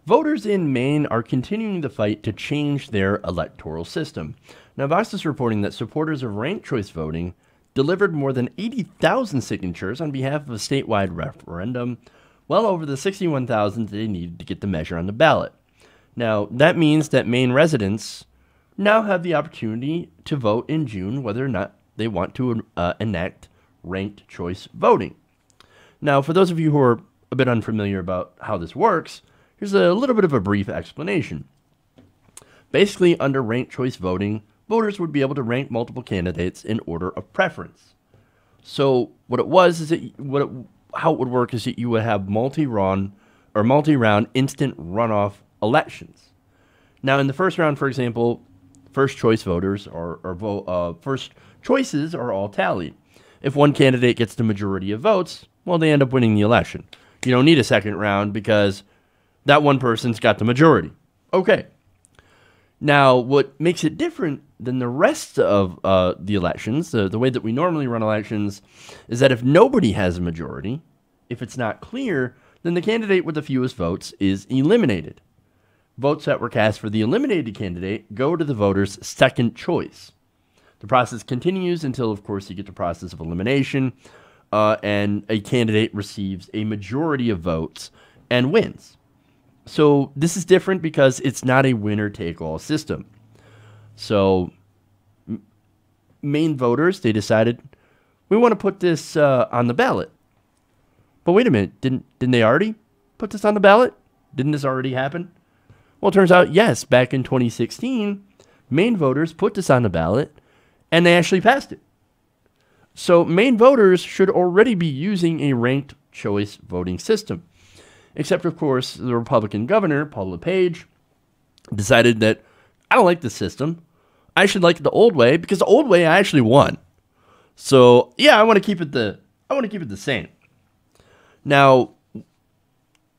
Voters in Maine are continuing the fight to change their electoral system. Now, Vox is reporting that supporters of ranked choice voting delivered more than 80,000 signatures on behalf of a statewide referendum, well over the 61,000 they needed to get the measure on the ballot. Now, that means that Maine residents now have the opportunity to vote in June whether or not they want to enact ranked choice voting. Now, for those of you who are a bit unfamiliar about how this works, here's a little bit of a brief explanation. Basically, under ranked choice voting, voters would be able to rank multiple candidates in order of preference. So what it was is that how it would work is that you would have multi-round instant runoff elections. Now, in the first round, for example, first choice voters first choices are all tallied. If one candidate gets the majority of votes, well, they end up winning the election. You don't need a second round because that one person's got the majority. Okay. Now, what makes it different than the rest of the elections, the way that we normally run elections, is that if nobody has a majority, if it's not clear, then the candidate with the fewest votes is eliminated. Votes that were cast for the eliminated candidate go to the voter's second choice. The process continues until, of course, you get the process of elimination, and a candidate receives a majority of votes and wins. So this is different because it's not a winner-take-all system. So Maine voters, they decided, we want to put this on the ballot. But wait a minute, didn't they already put this on the ballot? Didn't this already happen? Well, it turns out, yes, back in 2016, Maine voters put this on the ballot, and they actually passed it. So Maine voters should already be using a ranked choice voting system. Except, of course, the Republican governor, Paul LePage, decided that I don't like this system. I should like the old way because the old way I actually won. So yeah, I want to keep it the same. Now,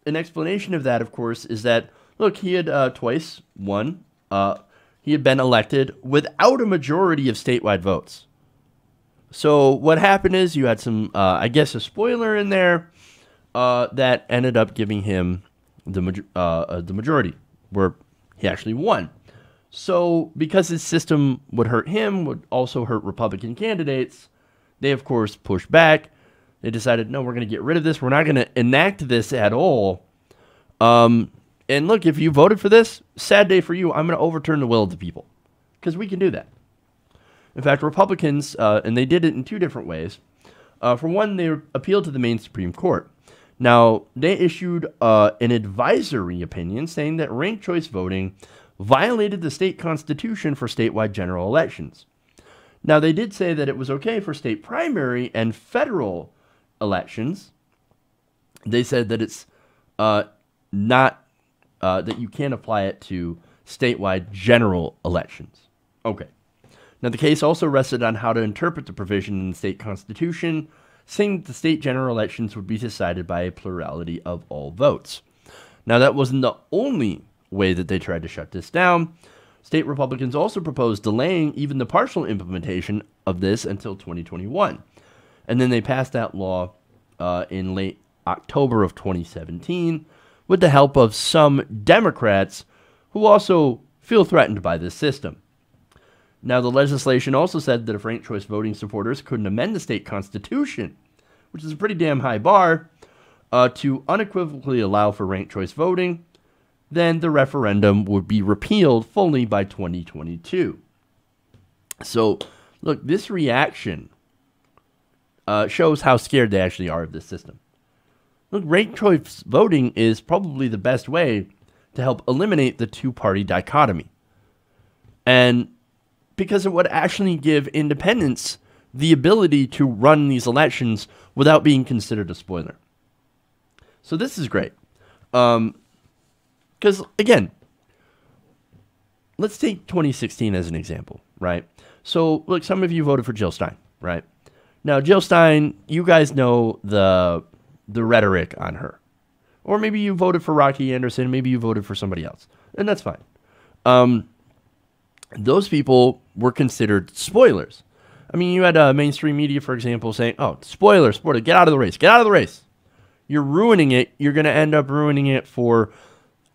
an explanation of that, of course, is that look, he had twice won. He had been elected without a majority of statewide votes. So what happened is you had some, I guess, a spoiler in there. That ended up giving him the majority, where he actually won. So because his system would hurt him, would also hurt Republican candidates, they, of course, pushed back. They decided, no, we're going to get rid of this. We're not going to enact this at all. And look, if you voted for this, sad day for you. I'm going to overturn the will of the people because we can do that. In fact, Republicans, and they did it in two different ways. For one, they appealed to the Maine Supreme Court. Now, they issued an advisory opinion saying that ranked choice voting violated the state constitution for statewide general elections. Now, they did say that it was okay for state primary and federal elections. They said that it's not, that you can't apply it to statewide general elections. Okay. Now, the case also rested on how to interpret the provision in the state constitution, saying that the state general elections would be decided by a plurality of all votes. Now, that wasn't the only way that they tried to shut this down. State Republicans also proposed delaying even the partial implementation of this until 2021. And then they passed that law in late October of 2017 with the help of some Democrats who also feel threatened by this system. Now, the legislation also said that if ranked choice voting supporters couldn't amend the state constitution, which is a pretty damn high bar, to unequivocally allow for ranked choice voting, then the referendum would be repealed fully by 2022. So, look, this reaction shows how scared they actually are of this system. Look, ranked choice voting is probably the best way to help eliminate the two-party dichotomy. And because it would actually give independents the ability to run these elections without being considered a spoiler. So this is great. Because, again, let's take 2016 as an example, right? So, look, some of you voted for Jill Stein, right? Now, Jill Stein, you guys know the rhetoric on her. Or maybe you voted for Rocky Anderson, maybe you voted for somebody else. And that's fine. Those people were considered spoilers. I mean, you had mainstream media, for example, saying, oh, spoiler, get out of the race, get out of the race. You're ruining it. You're going to end up ruining it for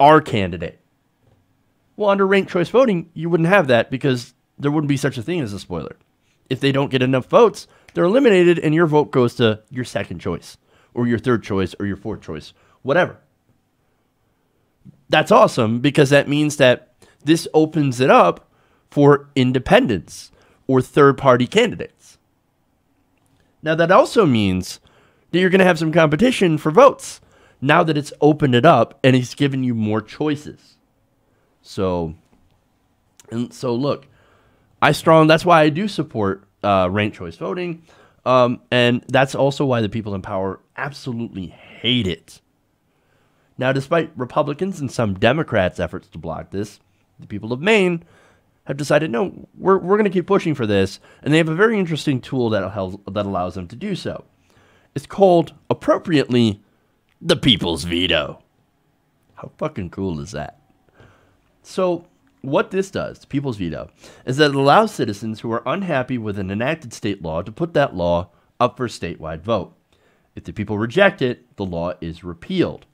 our candidate. Well, under ranked choice voting, you wouldn't have that because there wouldn't be such a thing as a spoiler. If they don't get enough votes, they're eliminated and your vote goes to your second choice or your third choice or your fourth choice, whatever. That's awesome because that means that this opens it up for independents or third-party candidates. Now, that also means that you're going to have some competition for votes now that it's opened it up and it's given you more choices. So look, that's why I do support ranked choice voting. And that's also why the people in power absolutely hate it. Now, despite Republicans and some Democrats' efforts to block this, the people of Maine have decided, no, we're going to keep pushing for this. And they have a very interesting tool that allows them to do so. It's called, appropriately, the People's Veto. How fucking cool is that? So what this does, the People's Veto, is that it allows citizens who are unhappy with an enacted state law to put that law up for statewide vote. If the people reject it, the law is repealed.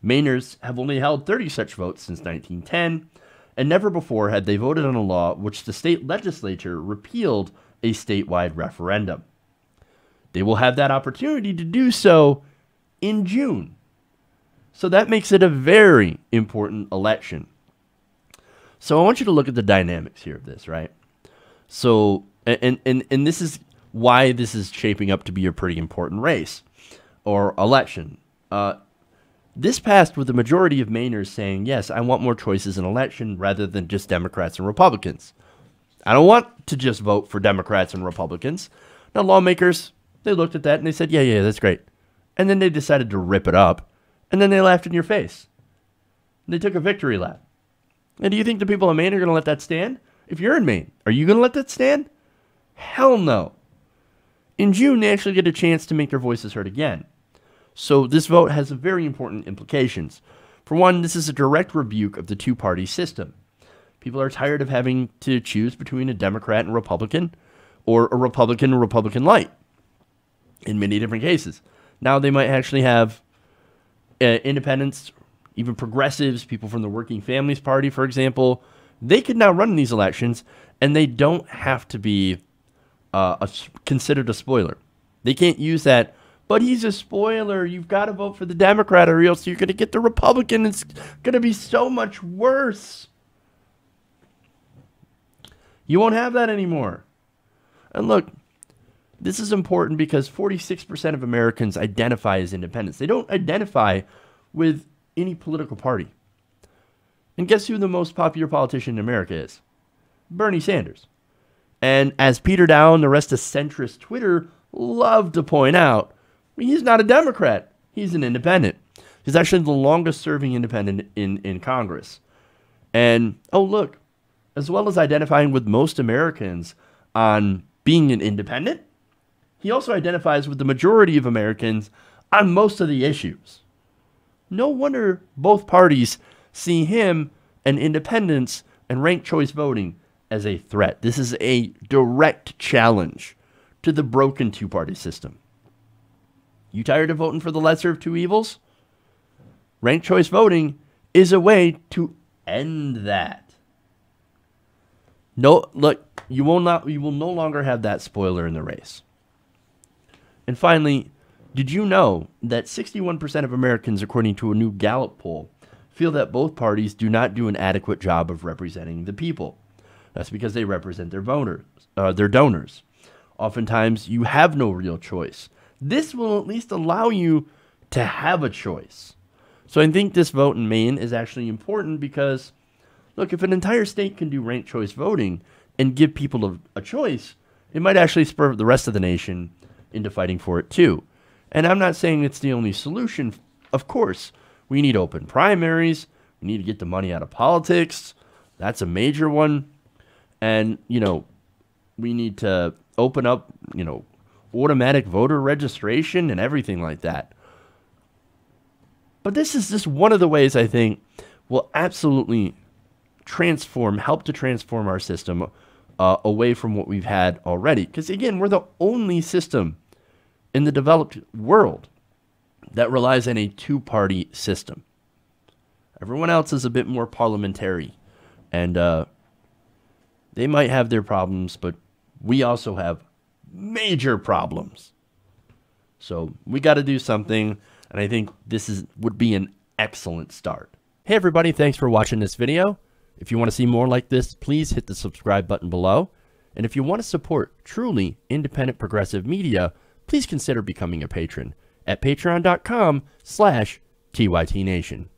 Mainers have only held 30 such votes since 1910, and never before had they voted on a law which the state legislature repealed a statewide referendum. They will have that opportunity to do so in June. So that makes it a very important election. So I want you to look at the dynamics here of this, right? So, and this is why this is shaping up to be a pretty important race or election. This passed with the majority of Mainers saying, yes, I want more choices in election rather than just Democrats and Republicans. I don't want to just vote for Democrats and Republicans. Now, lawmakers, they looked at that and they said, yeah, that's great. And then they decided to rip it up. And then they laughed in your face. They took a victory lap. And do you think the people in Maine are going to let that stand? If you're in Maine, are you going to let that stand? Hell no. In June, they actually get a chance to make their voices heard again. So this vote has very important implications. For one, this is a direct rebuke of the two-party system. People are tired of having to choose between a Democrat and Republican, or a Republican and Republican light, in many different cases. Now they might actually have independents, even progressives, people from the Working Families Party, for example. They could now run in these elections, and they don't have to be considered a spoiler. They can't use that, but he's a spoiler. You've got to vote for the Democrat or else you're going to get the Republican. It's going to be so much worse. You won't have that anymore. And look, this is important because 46% of Americans identify as independents. They don't identify with any political party. And guess who the most popular politician in America is? Bernie Sanders. And as Peter Dow and the rest of centrist Twitter love to point out, he's not a Democrat. He's an independent. He's actually the longest serving independent in Congress. And, oh, look, as well as identifying with most Americans on being an independent, he also identifies with the majority of Americans on most of the issues. No wonder both parties see him and independents and ranked choice voting as a threat. This is a direct challenge to the broken two-party system. You tired of voting for the lesser of two evils? Ranked choice voting is a way to end that. No, look, you will no longer have that spoiler in the race. And finally, did you know that 61% of Americans, according to a new Gallup poll, feel that both parties do not do an adequate job of representing the people? That's because they represent their donors. Oftentimes, you have no real choice. This will at least allow you to have a choice. So I think this vote in Maine is actually important because, look, if an entire state can do ranked choice voting and give people a choice, it might actually spur the rest of the nation into fighting for it too. And I'm not saying it's the only solution. Of course, we need open primaries. We need to get the money out of politics. That's a major one. And, we need to open up, automatic voter registration and everything like that. But this is just one of the ways I think will absolutely help to transform our system away from what we've had already. Because again, we're the only system in the developed world that relies on a two-party system. Everyone else is a bit more parliamentary. And they might have their problems, but we also have major problems. So we got to do something, and I think this would be an excellent start. Hey everybody, thanks for watching this video. If you want to see more like this, please hit the subscribe button below. And if you want to support truly independent progressive media, please consider becoming a patron at patreon.com/TYTNation.